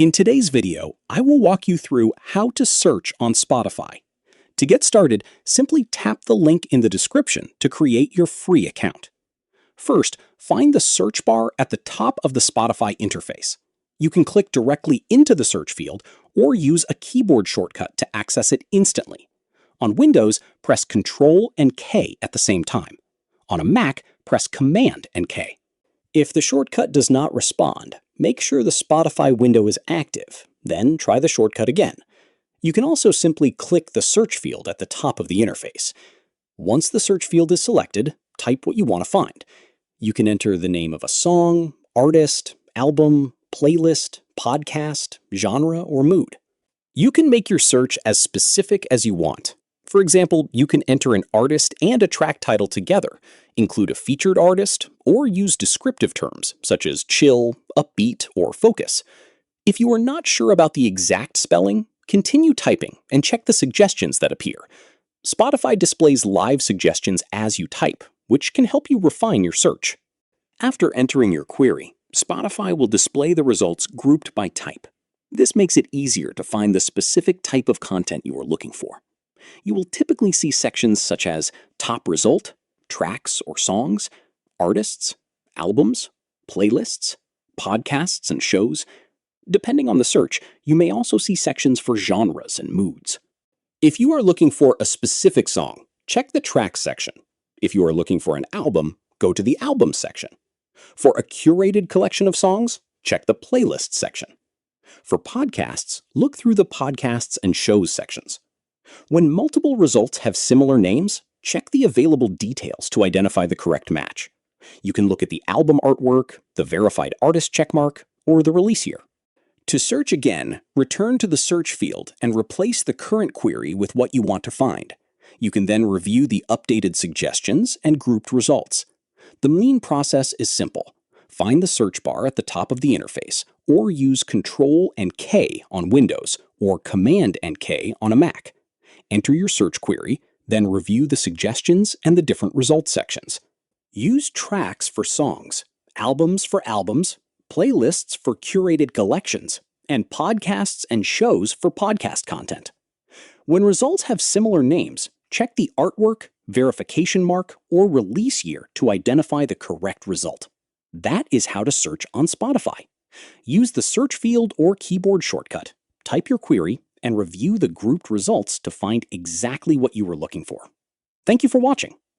In today's video, I will walk you through how to search on Spotify. To get started, simply tap the link in the description to create your free account. First, find the search bar at the top of the Spotify interface. You can click directly into the search field or use a keyboard shortcut to access it instantly. On Windows, press Ctrl and K at the same time. On a Mac, press Command and K. If the shortcut does not respond, make sure the Spotify window is active, then try the shortcut again. You can also simply click the search field at the top of the interface. Once the search field is selected, type what you want to find. You can enter the name of a song, artist, album, playlist, podcast, genre, or mood. You can make your search as specific as you want. For example, you can enter an artist and a track title together, include a featured artist, or use descriptive terms such as chill, upbeat, or focus. If you are not sure about the exact spelling, continue typing and check the suggestions that appear. Spotify displays live suggestions as you type, which can help you refine your search. After entering your query, Spotify will display the results grouped by type. This makes it easier to find the specific type of content you are looking for. You will typically see sections such as Top Result, Tracks or Songs, Artists, Albums, Playlists, Podcasts and Shows. Depending on the search, you may also see sections for genres and moods. If you are looking for a specific song, check the Tracks section. If you are looking for an album, go to the Albums section. For a curated collection of songs, check the Playlists section. For podcasts, look through the Podcasts and Shows sections. When multiple results have similar names, check the available details to identify the correct match. You can look at the album artwork, the verified artist checkmark, or the release year. To search again, return to the search field and replace the current query with what you want to find. You can then review the updated suggestions and grouped results. The main process is simple. Find the search bar at the top of the interface, or use Ctrl and K on Windows or Command and K on a Mac. Enter your search query, then review the suggestions and the different results sections. Use tracks for songs, albums for albums, playlists for curated collections, and podcasts and shows for podcast content. When results have similar names, check the artwork, verification mark, or release year to identify the correct result. That is how to search on Spotify. Use the search field or keyboard shortcut, type your query, and review the grouped results to find exactly what you were looking for. Thank you for watching.